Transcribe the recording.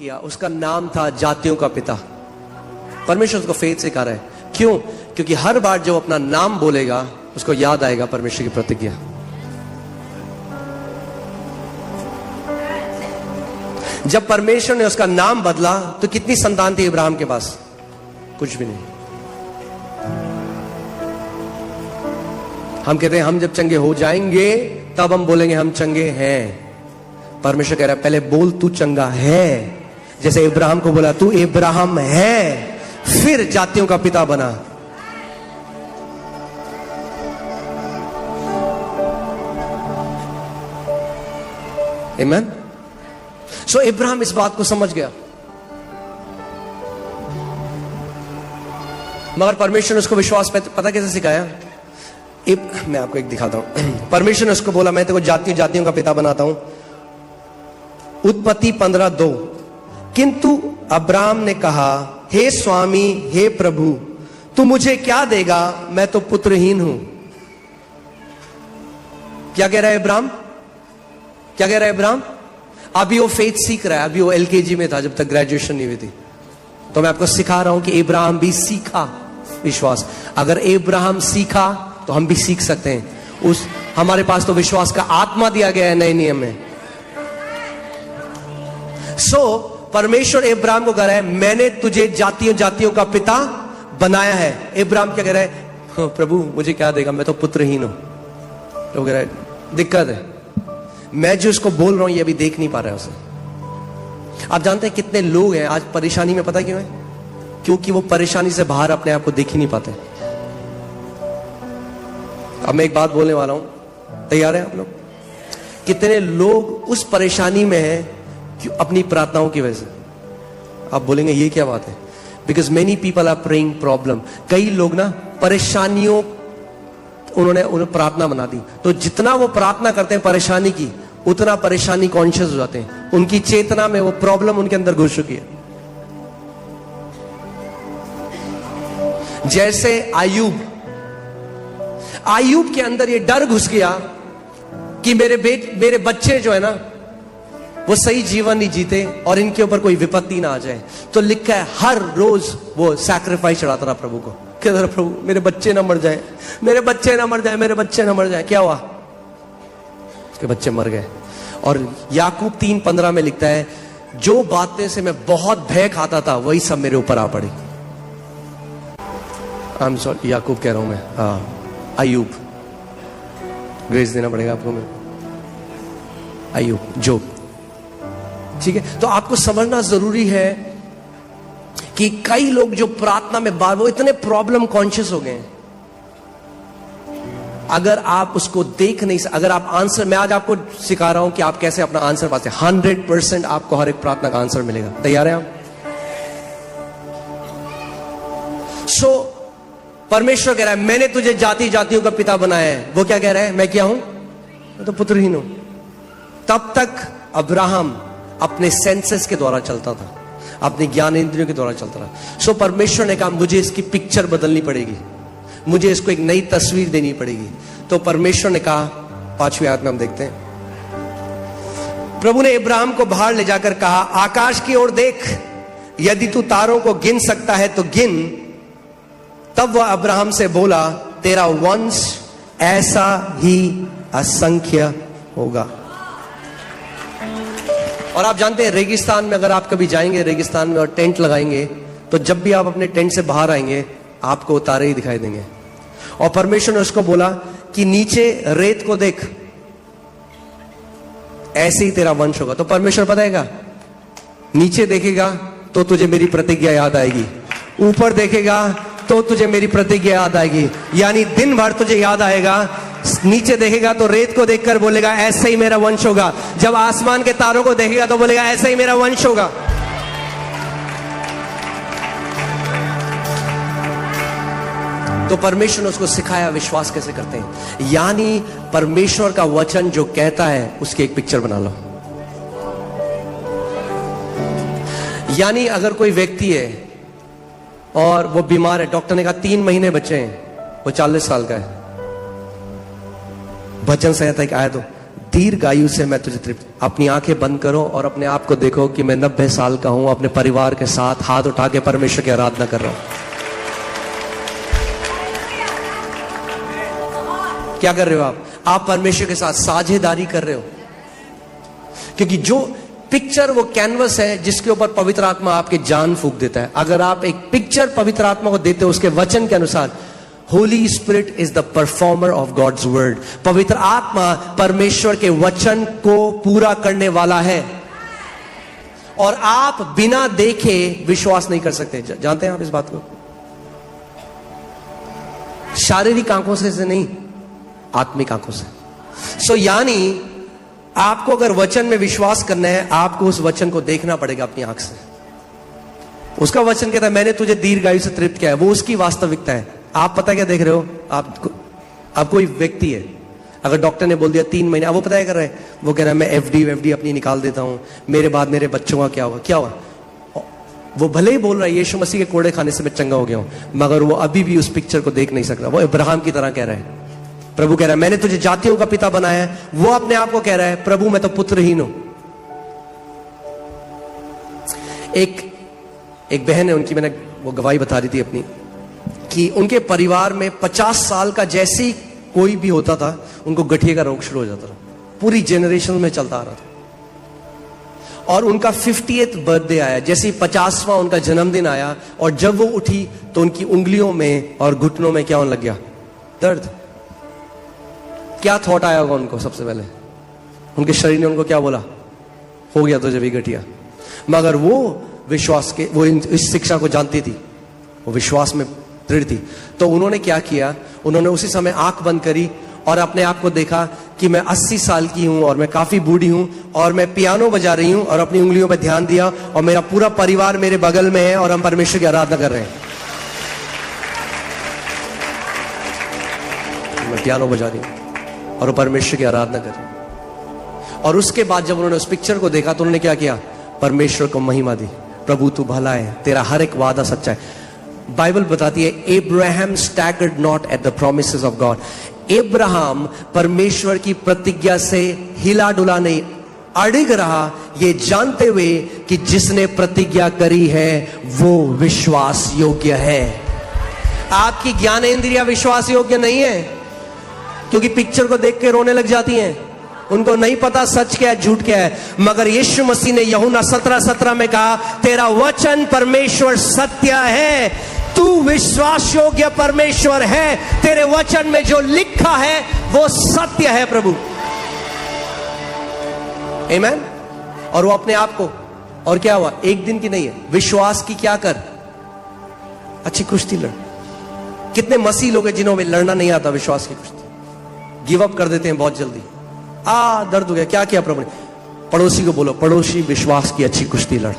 किया, उसका नाम था जातियों का पिता। परमेश्वर उसको फेथ से कह रहा है, क्यों? क्योंकि हर बार जब अपना नाम बोलेगा उसको याद आएगा परमेश्वर की प्रतिज्ञा। जब परमेश्वर ने उसका नाम बदला तो कितनी संतान थी इब्राहिम के पास? कुछ भी नहीं। हम कहते हैं हम जब चंगे हो जाएंगे तब हम बोलेंगे हम चंगे हैं। परमेश्वर कह रहा है पहले बोल तू चंगा है, जैसे इब्राहिम को बोला तू इब्राहिम है, फिर जातियों का पिता बना। आमीन। सो इब्राहिम इस बात को समझ गया, मगर परमेश्वर ने उसको विश्वास पता कैसे सिखाया? मैं आपको एक दिखाता हूं। परमेश्वर ने उसको बोला मैं तेरे को जातियों का पिता बनाता हूं। उत्पत्ति 15:2। किंतु अब्राम ने कहा, हे स्वामी, हे प्रभु, तू मुझे क्या देगा? मैं तो पुत्रहीन हूं। क्या कह रहा है इब्राहिम? क्या कह रहा है इब्राहिम? अभी वो फेथ सीख रहा है, अभी वो एलकेजी में था, जब तक ग्रेजुएशन नहीं हुई थी। तो मैं आपको सिखा रहा हूं कि इब्राहिम भी सीखा विश्वास। अगर इब्राहिम सीखा तो हम भी सीख सकते हैं। हमारे पास तो विश्वास का आत्मा दिया गया है नए नियम में। परमेश्वर इब्राहिम को कह रहा है मैंने तुझे जातियों का पिता बनाया है। इब्राहिम क्या कह रहा है? प्रभु मुझे क्या देगा? मैं तो पुत्रहीन हूं। तो कह रहा है दिक्कत है, मैं जो इसको बोल रहा हूं ये अभी देख नहीं पा रहा है उसे। आप जानते हैं कितने लोग हैं आज परेशानी में? पता क्यों है? क्योंकि वो परेशानी से बाहर अपने आप को देख ही नहीं पाते। अब मैं एक बात बोलने वाला हूं, तैयार है आप लोग? कितने लोग उस परेशानी में हैं अपनी प्रार्थनाओं की वजह से। आप बोलेंगे ये क्या बात है? Because many people are praying problem. कई लोग ना परेशानियों उन्होंने प्रार्थना बना दी, तो जितना वो प्रार्थना करते हैं परेशानी की, उतना परेशानी कॉन्शियस हो जाते हैं। उनकी चेतना में वो प्रॉब्लम उनके अंदर घुस चुकी है। जैसे आयूब के अंदर ये डर घुस गया कि मेरे बच्चे जो है ना वो सही जीवन नहीं जीते और इनके ऊपर कोई विपत्ति ना आ जाए। तो लिखा है हर रोज वो सैक्रिफाइस चढ़ाता रहा प्रभु को। कहता रहा प्रभु मेरे बच्चे ना मर जाए, मेरे बच्चे ना मर जाए, मेरे बच्चे ना मर जाए। क्या हुआ? उसके बच्चे मर गए। और याकूब 3:15 में लिखता है जो बातें से मैं बहुत भय खाता था वही सब मेरे ऊपर आ पड़ी। आई एम सॉरी, याकूब कह रहा हूं मैं, हाँ अय्यूब, ग्रेस देना पड़ेगा आपको। मैं अय्यूब, जोब, ठीक है। तो आपको समझना जरूरी है कि कई लोग जो प्रार्थना में बार वो इतने प्रॉब्लम कॉन्शियस हो गए हैं। अगर आप उसको देख नहीं, अगर आप आंसर, मैं आज आपको सिखा रहा हूं कि आप कैसे अपना आंसर पाते हैं। 100% आपको हर एक प्रार्थना का आंसर मिलेगा। तैयार हैं आप? परमेश्वर कह रहा है मैंने तुझे जातियों का पिता बनाया है। वो क्या कह रहा है? मैं क्या हूं? मैं तो पुत्रहीन हूं। तब तक अब्राहम अपने सेंसेस के द्वारा चलता था, अपने ज्ञान इंद्रियों के द्वारा चलता रहा। परमेश्वर ने कहा मुझे इसकी पिक्चर बदलनी पड़ेगी, मुझे इसको एक नई तस्वीर देनी पड़ेगी। तो परमेश्वर ने कहा, 5वीं आयत में हम देखते हैं, प्रभु ने इब्राहिम को बाहर ले जाकर कहा आकाश की ओर देख, यदि तू तारों को गिन सकता है तो गिन। तब वह अब्राहम से बोला तेरा वंश ऐसा ही असंख्य होगा। और आप जानते हैं रेगिस्तान में अगर आप कभी जाएंगे रेगिस्तान में और टेंट लगाएंगे, तो जब भी आप अपने टेंट से बाहर आएंगे आपको तारे ही दिखाई देंगे। और परमेश्वर ने उसको बोला कि नीचे रेत को देख, ऐसे ही तेरा वंश होगा। तो परमेश्वर पता है क्या? नीचे देखेगा तो तुझे मेरी प्रतिज्ञा याद आएगी, ऊपर देखेगा तो तुझे मेरी प्रतिज्ञा याद आएगी। यानी दिन भर तुझे याद आएगा। नीचे देखेगा तो रेत को देखकर बोलेगा ऐसे ही मेरा वंश होगा। जब आसमान के तारों को देखेगा तो बोलेगा ऐसे ही मेरा वंश होगा। तो परमेश्वर ने उसको सिखाया विश्वास कैसे करते हैं। यानी परमेश्वर का वचन जो कहता है उसकी एक पिक्चर बना लो। यानी अगर कोई व्यक्ति है और वो बीमार है, डॉक्टर ने कहा 3 महीने बचे हैं, वो 40 साल का है, वचन संहिता की आयत हो, दीर्घायु से मैं तुझे तृप्त। अपनी आंखें बंद करो और अपने आप को देखो कि मैं 90 साल का हूं, अपने परिवार के साथ हाथ उठा के परमेश्वर की आराधना कर रहा हूं। क्या कर रहे हो आप परमेश्वर के साथ साझेदारी कर रहे हो, क्योंकि जो पिक्चर वो कैनवस है जिसके ऊपर पवित्र आत्मा आपके जान फूंक देता है। अगर आप एक पिक्चर पवित्र आत्मा को देते हो उसके वचन के अनुसार, holy spirit is the performer of God's word. पवित्र आत्मा परमेश्वर के वचन को पूरा करने वाला है, और आप बिना देखे विश्वास नहीं कर सकते। जानते हैं आप इस बात को? शारीरिक आंखों से नहीं, आत्मिक आंखों से। सो यानी आपको अगर वचन में विश्वास करना है, आपको उस वचन को देखना पड़ेगा अपनी आंख से। उसका वचन कहता है मैंने तुझे दीर्घायु से तृप्त किया है, वो उसकी वास्तविकता है। आप पता क्या देख रहे हो? आप कोई व्यक्ति है, अगर डॉक्टर ने बोल दिया 3 महीने, अब वो पता क्या कर रहा है? वो कह रहा है मैं एफडी अपनी निकाल देता हूं, मेरे बाद मेरे बच्चों का क्या होगा? क्या होगा? वो भले ही बोल रहा है यीशु मसीह के कोड़े खाने से मैं चंगा हो गया हूं, मगर वो अभी भी उस पिक्चर को देख नहीं सक रहा। वो अब्राहम की तरह कह रहा है। प्रभु कह रहा है मैंने तुझे जातियों का पिता बनाया है, वो अपने आप को कह रहा है प्रभु मैं तो पुत्रहीन हूं। एक बहन है, उनकी मैंने वो गवाही बता रही थी अपनी, कि उनके परिवार में 50 साल का जैसे ही कोई भी होता था उनको गठिया का रोग शुरू हो जाता था, पूरी जनरेशन में चलता आ रहा था। और उनका 50th बर्थडे आया, जैसे ही 50वां उनका जन्मदिन आया, और जब वो उठी तो उनकी उंगलियों में और घुटनों में क्या होने लग गया? दर्द। क्या थॉट आया होगा उनको? सबसे पहले उनके शरीर ने उनको क्या बोला? हो गया तुझे भी गठिया। मगर वो विश्वास के, वो इस शिक्षा को जानती थी, वो विश्वास में दृढ़ थी। तो उन्होंने क्या किया? उन्होंने उसी समय आंख बंद करी और अपने आप को देखा कि मैं 80 साल की हूं और मैं काफी बूढ़ी हूं और मैं पियानो बजा रही हूं, और अपनी उंगलियों पर ध्यान दिया, और मेरा पूरा परिवार मेरे बगल में है और हम परमेश्वर की आराधना कर रहे हैं। मैं पियानो बजा रही हूं और परमेश्वर की आराधना कर रही हूं। और उसके बाद जब उन्होंने उस पिक्चर को देखा तो उन्होंने क्या किया? परमेश्वर को महिमा दी। प्रभु तू भला है, तेरा हर एक वादा सच्चा है। बाइबल बताती है Abraham staggered not at the promises of God. Abraham परमेश्वर की प्रतिज्ञा से हिला डुला नहीं, अड़िग रहा, ये जानते हुए कि जिसने प्रतिज्ञा करी है वो विश्वास योग्य है। आपकी ज्ञानेंद्रिया विश्वास योग्य नहीं है, क्योंकि पिक्चर को देख के रोने लग जाती हैं। उनको नहीं पता सच क्या है झूठ क्या है। मगर यीशु मसीह ने यूहन्ना 17:17 में कहा तेरा वचन परमेश्वर सत्य है, तू विश्वास योग्य परमेश्वर है, तेरे वचन में जो लिखा है वो सत्य है प्रभु। आमीन। और वो अपने आप को, और क्या हुआ? एक दिन की नहीं है, विश्वास की क्या कर, अच्छी कुश्ती लड़। कितने मसीह लोग हैं जिन्हों में लड़ना नहीं आता विश्वास की कुश्ती, गिव अप कर देते हैं बहुत जल्दी। दर्द हो गया, क्या किया प्रभु ने? पड़ोसी को बोलो, पड़ोसी विश्वास की अच्छी कुश्ती लड़।